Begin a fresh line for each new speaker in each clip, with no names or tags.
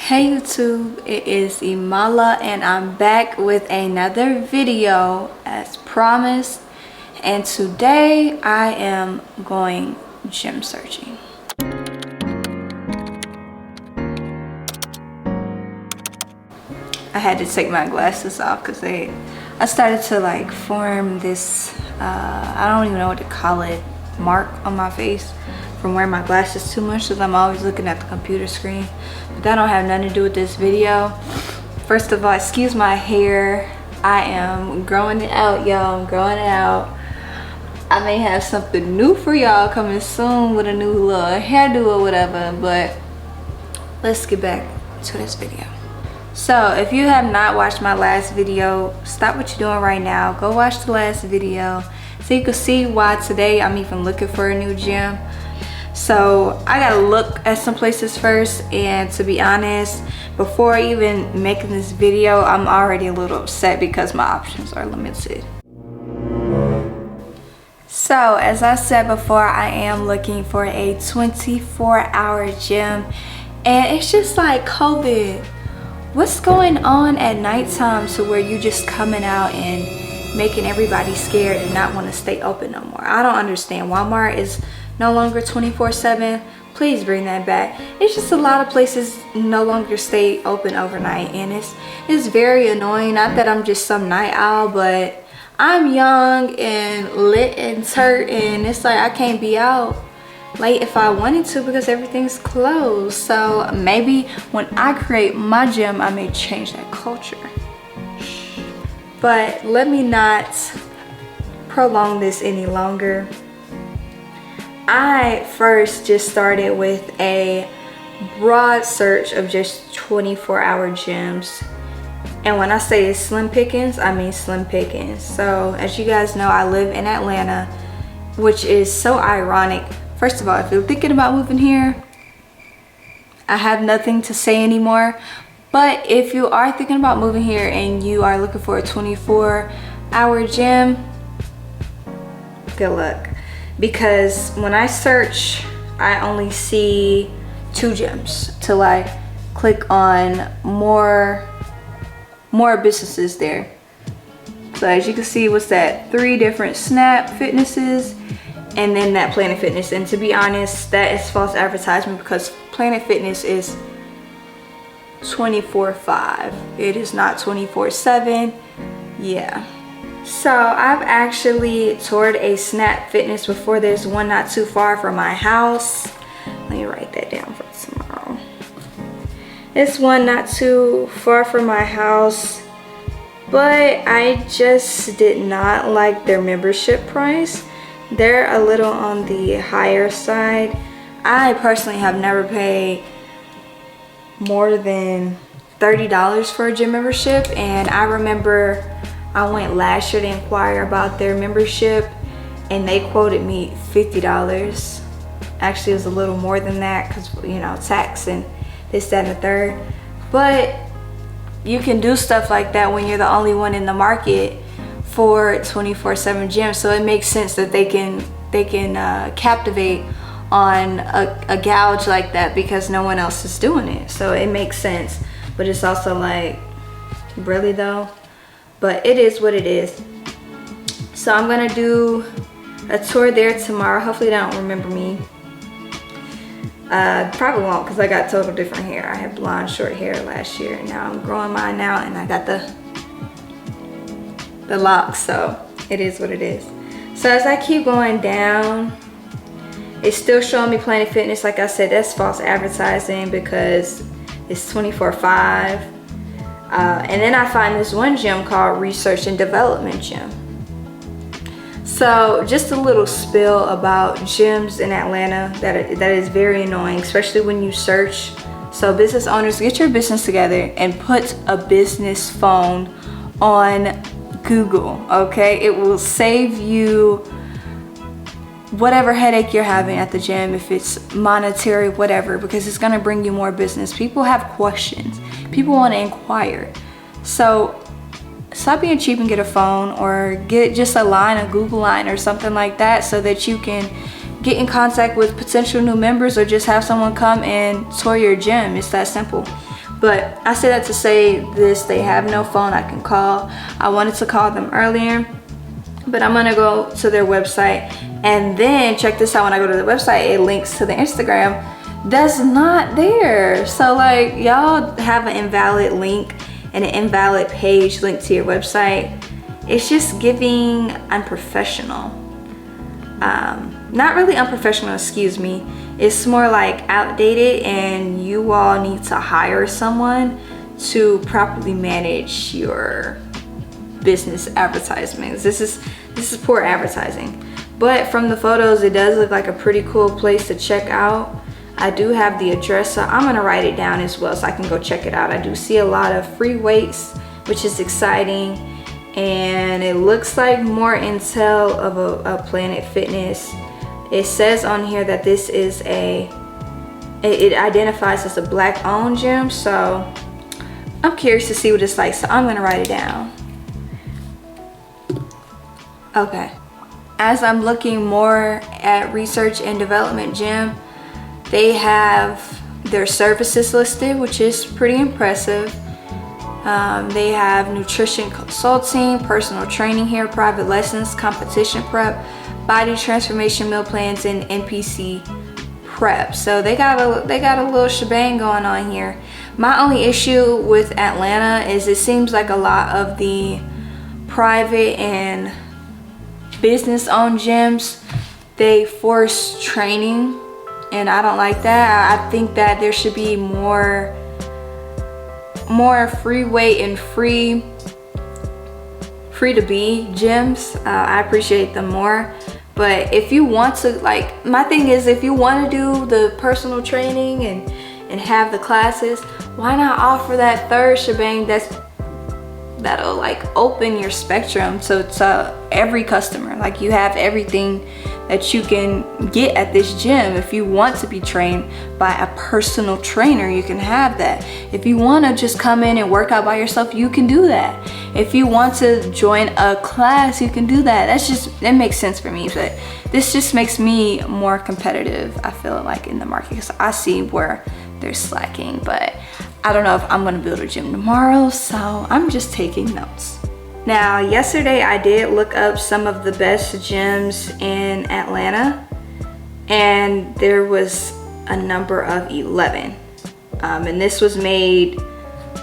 Hey YouTube, it is Imala and I'm back with another video as promised, and today I am going gym searching. I had to take my glasses off because I started to like form this I don't even know what to call it, mark on my face from wearing my glasses too much because I'm always looking at the computer screen. But that don't have nothing to do with this video. First of all, excuse my hair. I am growing it out, y'all. I'm growing it out. I may have something new for y'all coming soon with a new little hairdo or whatever, but let's get back to this video. So if you have not watched my last video, stop what you're doing right now. Go watch the last video so you can see why today I'm even looking for a new gym. So I gotta look at some places first, and to be honest, before even making this video, I'm already a little upset because my options are limited. So as I said before, I am looking for a 24-hour gym, and it's just like COVID. What's going on at nighttime to where you just coming out and making everybody scared and not want to stay open no more? I don't understand. Walmart is no longer 24/7. Please bring that back. It's just a lot of places no longer stay open overnight, and it's very annoying. Not that I'm just some night owl, but I'm young and lit and turt, and it's like I can't be out late if I wanted to because everything's closed. So maybe when I create my gym, I may change that culture. But let me not prolong this any longer. I first just started with a broad search of just 24-hour gyms. And when I say slim pickings, I mean slim pickings. So as you guys know, I live in Atlanta, which is so ironic. First of all, if you're thinking about moving here, I have nothing to say anymore. But if you are thinking about moving here and you are looking for a 24-hour gym, good luck. Because when I search, I only see 2 gyms till I click on more businesses there. So as you can see, what's that? 3 different Snap Fitnesses, and then that Planet Fitness. And to be honest, that is false advertisement because Planet Fitness is 24/5. It is not 24/7. Yeah. So I've actually toured a Snap Fitness before. There's one not too far from my house. Let me write that down for tomorrow. This one not too far from my house, but I just did not like their membership price. They're a little on the higher side. I personally have never paid more than $30 for a gym membership, and I remember I went last year to inquire about their membership and they quoted me $50. Actually, it was a little more than that because, you know, tax and this, that, and the third. But you can do stuff like that when you're the only one in the market for 24/7 gyms. So it makes sense that they can captivate on a gouge like that because no one else is doing it. So it makes sense. But it's also like, really though? But it is what it is. So I'm gonna do a tour there tomorrow. Hopefully they don't remember me. Probably won't because I got total different hair. I had blonde short hair last year, and now I'm growing mine out, and I got the locks. So it is what it is. So as I keep going down, it's still showing me Planet Fitness. Like I said, that's false advertising because it's 24/5. And then I find this one gym called Research and Development Gym. So just a little spill about gyms in Atlanta that is very annoying, especially when you search. So business owners, get your business together and put a business phone on Google, okay? It will save you whatever headache you're having at the gym, if it's monetary, whatever, because it's gonna bring you more business. People have questions. People want to inquire. So stop being cheap and get a phone, or get just a line, a Google line or something like that, so that you can get in contact with potential new members or just have someone come and tour your gym. It's that simple. But I say that to say this, they have no phone I can call. I wanted to call them earlier, but I'm gonna go to their website, and then check this out, when I go to the website, it links to the Instagram that's not there. So like, y'all have an invalid link and an invalid page linked to your website. It's just giving unprofessional. Not really unprofessional, excuse me. It's more like outdated, and you all need to hire someone to properly manage your business advertisements. This is poor advertising. But from the photos, it does look like a pretty cool place to check out. I do have the address, so I'm gonna write it down as well so I can go check it out. I do see a lot of free weights, which is exciting. And it looks like more intel of a Planet Fitness. It says on here that this is it identifies as a black owned gym, so I'm curious to see what it's like, so I'm gonna write it down. Okay, as I'm looking more at research and development gym, they have their services listed, which is pretty impressive. They have nutrition consulting, personal training here, private lessons, competition prep, body transformation meal plans, and NPC prep. So they got a little shebang going on here. My only issue with Atlanta is it seems like a lot of the private and business-owned gyms, they force training, and I don't like that. I think that there should be more free weight and free to be gyms. I appreciate them more. But if you want to, like, my thing is, if you want to do the personal training and have the classes, why not offer that third shebang that'll like open your spectrum to every customer? Like, you have everything that you can get at this gym. If you want to be trained by a personal trainer, you can have that. If you want to just come in and work out by yourself, you can do that. If you want to join a class, you can do that. That makes sense for me. But this just makes me more competitive, I feel like, in the market, because I see where they're slacking. But I don't know if I'm gonna build a gym tomorrow, so I'm just taking notes. Now, yesterday I did look up some of the best gyms in Atlanta, and there was a number of 11. And this was made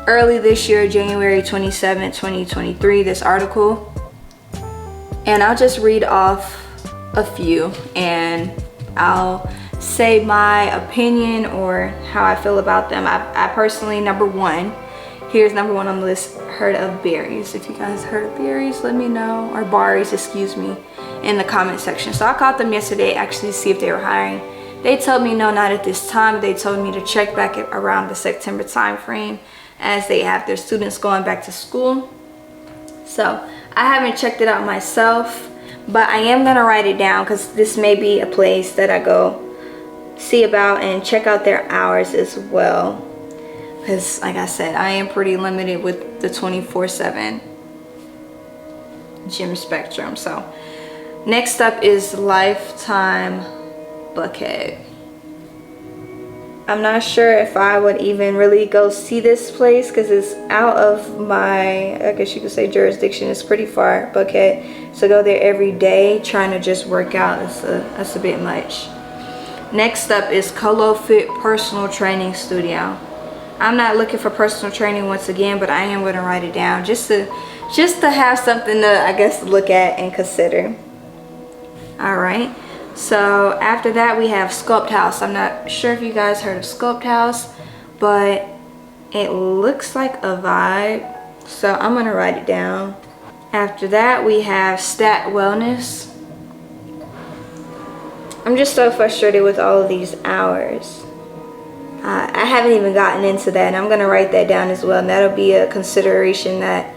early this year, January 27, 2023, this article. And I'll just read off a few, and I'll say my opinion or how I feel about them. I personally, here's number one on the list, heard of Barry's. If you guys heard of Barry's, let me know, or Barry's, excuse me, in the comment section. So I called them yesterday actually to see if they were hiring. They told me no, not at this time. They told me to check back at around the September time frame, as they have their students going back to school. So I haven't checked it out myself, but I am gonna write it down, because this may be a place that I go see about and check out their hours as well. Because like I said, I am pretty limited with the 24/7 gym spectrum. So next up is Lifetime Buckhead. I'm not sure if I would even really go see this place, because it's out of my, I guess you could say, jurisdiction. It's pretty far, Buckhead. So go there every day trying to just work out, that's a bit much. Next up is Colo Fit Personal Training Studio. I'm not looking for personal training once again, but I am going to write it down just to have something to, I guess, look at and consider. All right. So after that, we have Sculpt House. I'm not sure if you guys heard of Sculpt House, but it looks like a vibe. So I'm going to write it down. After that, we have Stat Wellness. I'm just so frustrated with all of these hours. I haven't even gotten into that, and I'm going to write that down as well. And that'll be a consideration that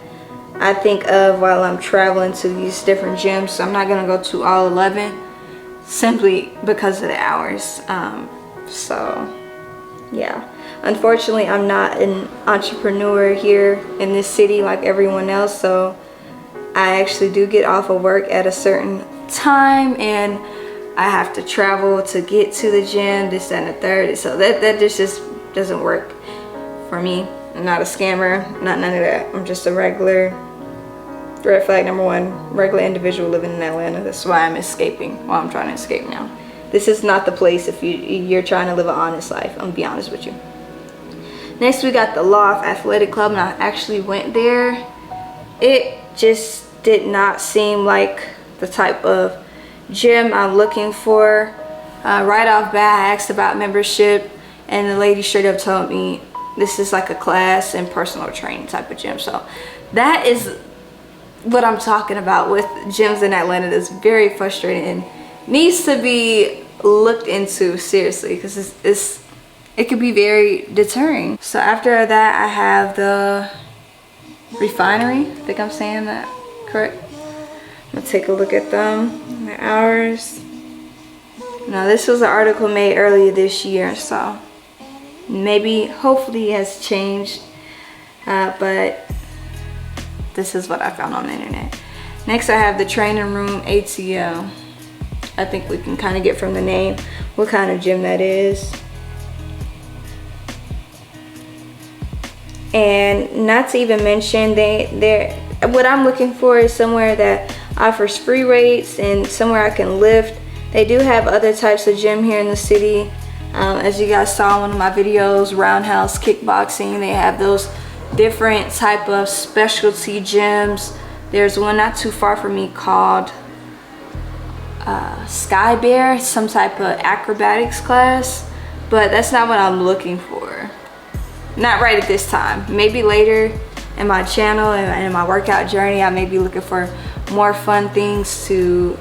I think of while I'm traveling to these different gyms. So I'm not going to go to all 11 simply because of the hours. So yeah, unfortunately, I'm not an entrepreneur here in this city like everyone else. So I actually do get off of work at a certain time, and I have to travel to get to the gym, this, that, and the third. So that just doesn't work for me. I'm not a scammer, not none of that. I'm just a regular, red flag number one, regular individual living in Atlanta. That's why I'm escaping. Well, I'm trying to escape now. This is not the place if you're trying to live an honest life. I'm gonna be honest with you. Next, we got the Loft Athletic Club, and I actually went there. It just did not seem like the type of gym I'm looking for. Right off bat, I asked about membership, and the lady straight up told me this is like a class and personal training type of gym. So that is what I'm talking about with gyms in Atlanta. That's very frustrating and needs to be looked into seriously, because it could be very deterring. So after that, I have the Refinery. I think I'm saying that correct. I'm gonna take a look at them, the hours. Now this was an article made earlier this year, so maybe, hopefully it has changed, but this is what I found on the internet. Next, I have the Training Room ATL. I think we can kind of get from the name what kind of gym that is. And not to even mention, what I'm looking for is somewhere that offers free weights and somewhere I can lift. They do have other types of gym here in the city. As you guys saw in one of my videos, Roundhouse Kickboxing, they have those different type of specialty gyms. There's one not too far from me called Sky Bear, some type of acrobatics class, but that's not what I'm looking for. Not right at this time. Maybe later in my channel and in my workout journey, I may be looking for more fun things to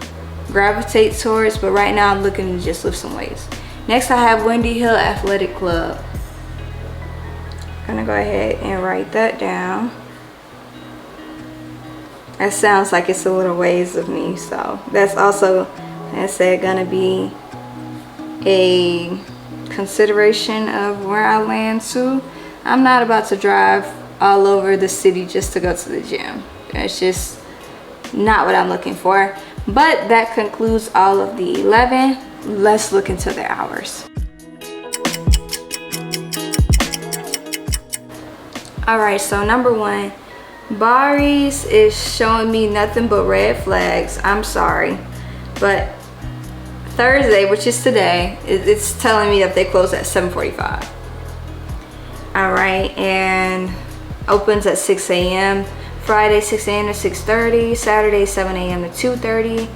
gravitate towards, but right now I'm looking to just lift some weights. Next, I have Windy Hill Athletic Club. I'm gonna go ahead and write that down. That sounds like it's a little ways of me, so that's also, like I said, gonna be a consideration of where I land to. I'm not about to drive all over the city just to go to the gym. That's just not what I'm looking for. But that concludes all of the 11. Let's look into the hours. All right, so number one, Barry's is showing me nothing but red flags. I'm sorry, but Thursday, which is today, it's telling me that they close at 7:45. All right, and opens at 6 a.m. Friday 6 a.m. to 6:30, Saturday 7 a.m. to 2:30,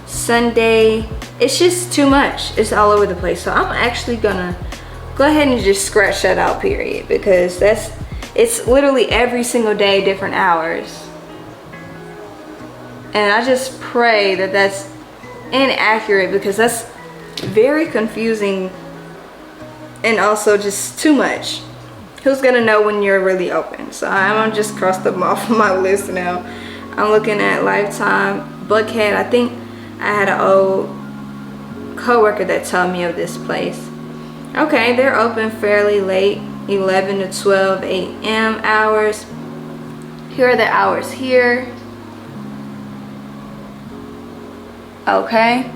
Sunday, it's just too much. It's all over the place. So I'm actually gonna go ahead and just scratch that out, period, because it's literally every single day, different hours. And I just pray that that's inaccurate, because that's very confusing and also just too much. Who's gonna know when you're really open? So I'm gonna just cross them off my list now. I'm looking at Lifetime, Buckhead. I think I had an old coworker that told me of this place. Okay, they're open fairly late, 11 to 12 a.m. hours. Here are the hours here. Okay,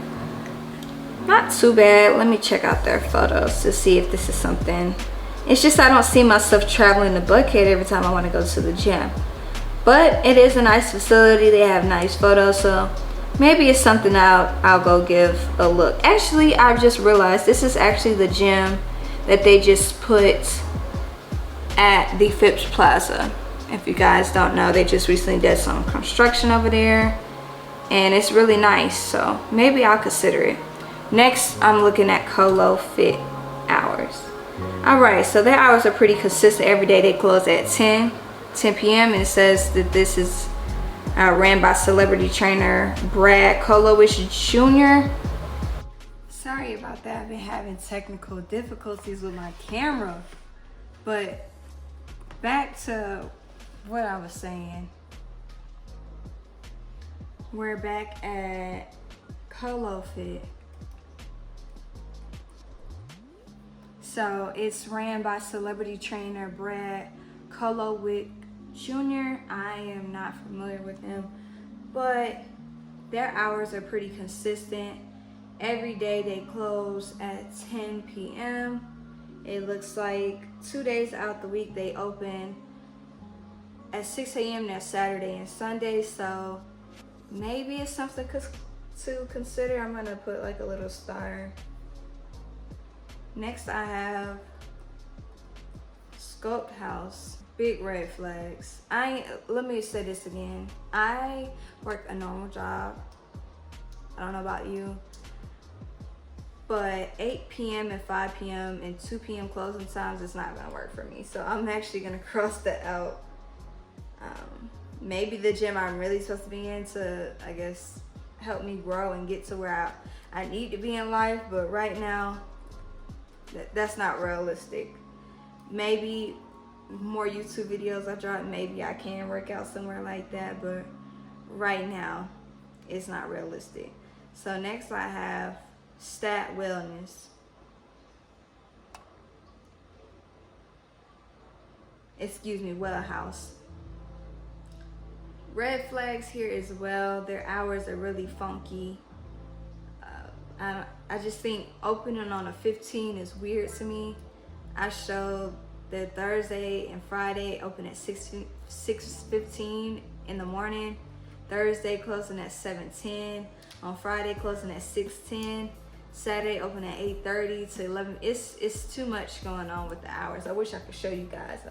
not too bad. Let me check out their photos to see if this is something. It's just I don't see myself traveling to Buckhead every time I want to go to the gym. But it is a nice facility. They have nice photos, so maybe it's something I'll go give a look. Actually, I've just realized this is actually the gym that they just put at the Phipps Plaza. If you guys don't know, they just recently did some construction over there, and it's really nice, so maybe I'll consider it. Next, I'm looking at Colo Fit hours. All right, so their hours are pretty consistent. Every day they close at 10 p.m. and it says that this is ran by celebrity trainer Brad Kolowich Jr. Sorry about that. I've been having technical difficulties with my camera, but back to what I was saying. We're back at Colo Fit. So it's ran by celebrity trainer Brad Kolowich Jr. I am not familiar with him, but their hours are pretty consistent. Every day they close at 10 p.m. It looks like 2 days out the week they open at 6 a.m. That's Saturday and Sunday, so maybe it's something to consider. I'm gonna put like a little star. Next I have Sculpt House. Big red flags. Let me say this again. I work a normal job. I don't know about you, but 8 p.m. and 5 p.m. and 2 p.m. closing times is not gonna work for me. So I'm actually gonna cross that out. Maybe the gym I'm really supposed to be in to, I guess, help me grow and get to where I need to be in life. But right now, that's not realistic. Maybe more YouTube videos I drop, maybe I can work out somewhere like that. But right now, it's not realistic. So next I have Stat Wellness. Excuse me, Well House. Red flags here as well. Their hours are really funky. I just think opening on a 15 is weird to me. I showed that Thursday and Friday open at 6:15 in the morning. Thursday closing at 7:10. On Friday closing at 6:10. Saturday open at 8:30 to 11. It's too much going on with the hours. I wish I could show you guys.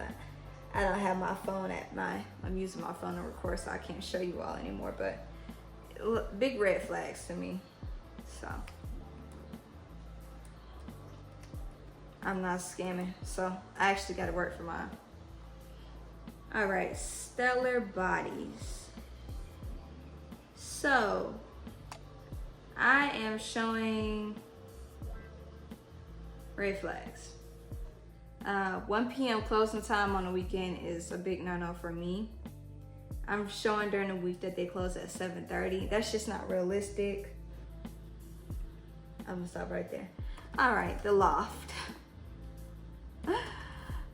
I don't have my phone I'm using my phone to record, so I can't show you all anymore, but big red flags to me. So I'm not scamming, so I actually got to work for mine. All right, Stellar Bodies. So I am showing red flags. 1 p.m. closing time on the weekend is a big no-no for me. I'm showing during the week that they close at 7:30. That's just not realistic. I'm gonna stop right there. All right, the Loft.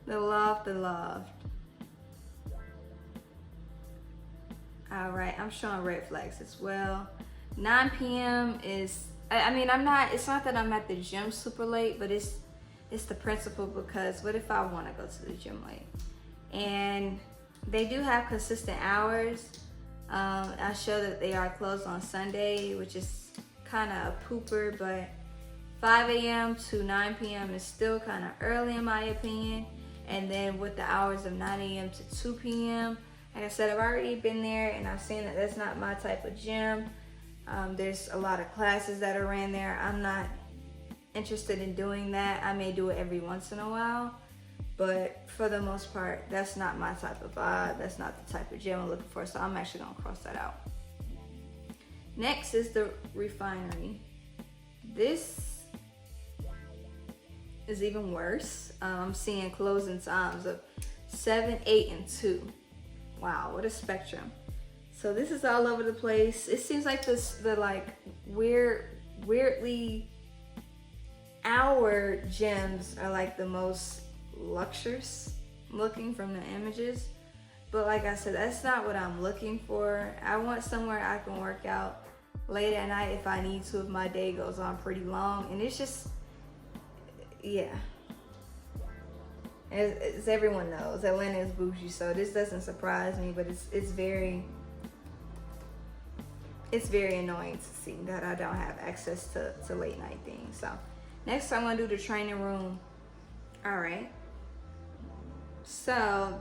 The Loft. All right, I'm showing red flags as well. 9 p.m. is, it's not that I'm at the gym super late, but it's the principle, because what if I want to go to the gym late? And they do have consistent hours. I show that they are closed on Sunday, which is kind of a pooper, but 5 a.m. to 9 p.m. is still kind of early in my opinion. And then with the hours of 9 a.m. to 2 p.m., like I said, I've already been there and I've seen that that's not my type of gym. There's a lot of classes that are ran there. I'm not interested in doing that. I may do it every once in a while, but for the most part, that's not my type of vibe. That's not the type of gym I'm looking for, so I'm actually gonna cross that out. Next is the Refinery. This is even worse. I'm seeing closing times of 7, 8, and 2. Wow, what a spectrum. So this is all over the place. It seems like the weirdly our gyms are like the most luxurious looking from the images, but like I said, that's not what I'm looking for. I want somewhere I can work out late at night if I need to, if my day goes on pretty long. And it's just, yeah, as everyone knows, Atlanta is bougie, so this doesn't surprise me, but it's very annoying to see that I don't have access to late night things. So next I'm gonna do the training room. All right, so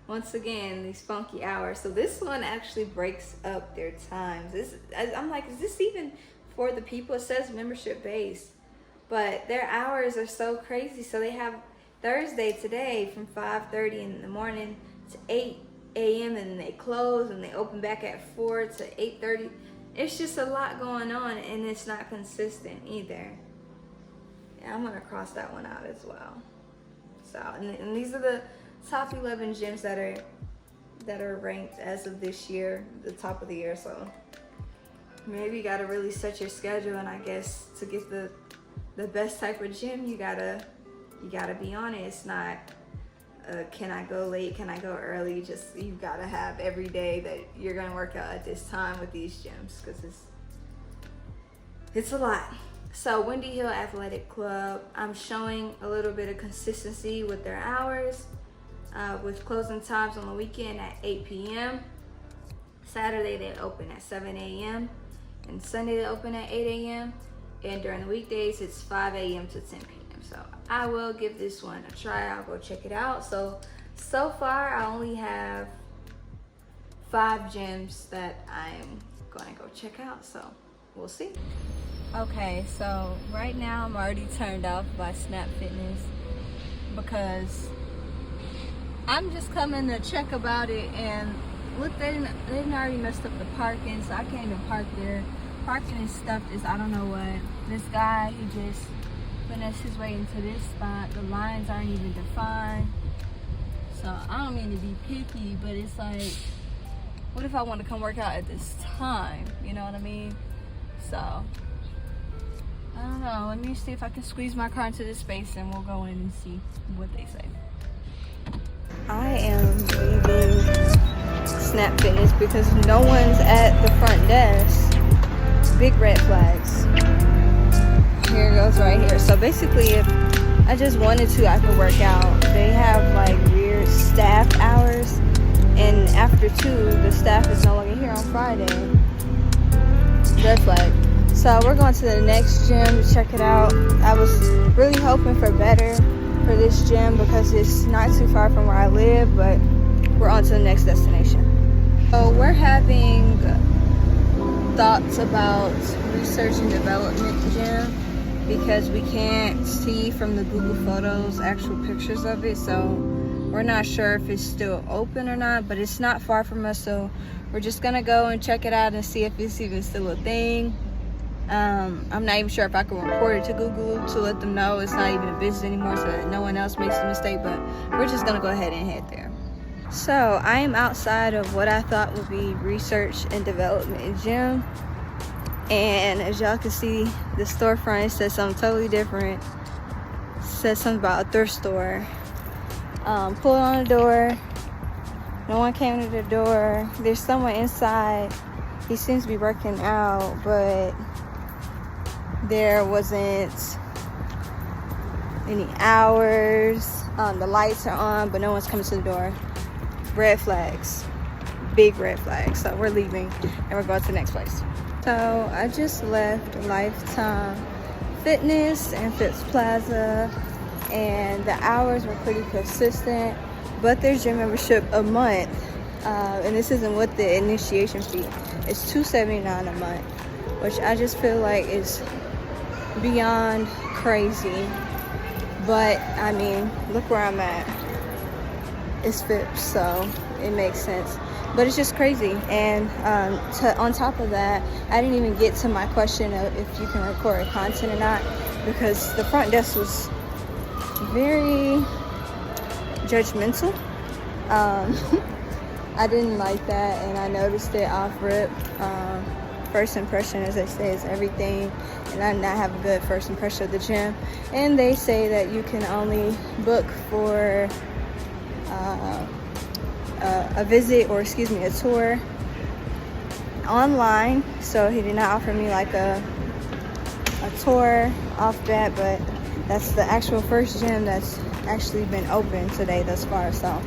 once again, these funky hours. So this one actually breaks up their times. I'm like, is this even for the people? It says membership based, but their hours are so crazy. So they have Thursday today from 5:30 in the morning to 8 a.m. and they close and they open back at 4 to 8:30. It's just a lot going on and it's not consistent either. Yeah, I'm gonna cross that one out as well. So, and these are the top 11 gyms that are ranked as of this year, the top of the year. So maybe you gotta really set your schedule, and I guess to get the best type of gym, you gotta be on it. It's not can I go late, can I go early? Just, you gotta have every day that you're gonna work out at this time with these gyms, because it's a lot. So Windy Hill Athletic Club, I'm showing a little bit of consistency with their hours, with closing times on the weekend at 8 p.m. Saturday they open at 7 a.m. and Sunday they open at 8 a.m. and during the weekdays it's 5 a.m. to 10 p.m. So I will give this one a try. I'll go check it out. So far I only have 5 gyms that I'm going to go check out, so we'll see. Okay, so right now I'm already turned off by Snap Fitness because I'm just coming to check about it, and look, they didn't already messed up the parking, so I can't even park there. Parking is stuffed as I don't know what. This guy, he just finessed his way into this spot. The lines aren't even defined. So I don't mean to be picky, but it's like, what if I want to come work out at this time? You know what I mean? So I don't know. Let me see if I can squeeze my car into this space and we'll go in and see what they say. I am leaving Snap Fitness because no one's at the front desk. Big red flags. Here it goes right here. So basically, if I just wanted to, I could work out. They have like weird staff hours, and after 2, the staff is no longer here on Friday. Red flag. So we're going to the next gym to check it out. I was really hoping for better for this gym because it's not too far from where I live, but we're on to the next destination. So we're having thoughts about research and development gym because we can't see from the Google Photos actual pictures of it, so we're not sure if it's still open or not, but it's not far from us, so we're just gonna go and check it out and see if it's even still a thing. I'm not even sure if I can report it to Google to let them know it's not even a business anymore so that no one else makes a mistake, but we're just gonna go ahead and head there. So I am outside of what I thought would be research and development gym, and as y'all can see, the storefront says something totally different. It says something about a thrift store. Pulled on the door, no one came to the door. There's someone inside. He seems to be working out, but there wasn't any hours. The lights are on, but no one's coming to the door. Red flags, big red flags. So we're leaving and we're going to the next place. So I just left Lifetime Fitness and Phipps Plaza, and the hours were pretty consistent, but their gym membership a month, and this isn't with the initiation fee, it's $279 a month, which I just feel like is beyond crazy. But I mean, look where I'm at. It's Phipps, so it makes sense, but it's just crazy. And on top of that, I didn't even get to my question of if you can record content or not, because the front desk was very judgmental. I didn't like that, and I noticed it off rip. First impression, as they say, is everything, and I did not have a good first impression of the gym. And they say that you can only book for a visit, or excuse me, a tour online. So he did not offer me like a tour off that, but that's the actual first gym that's actually been open today thus far. So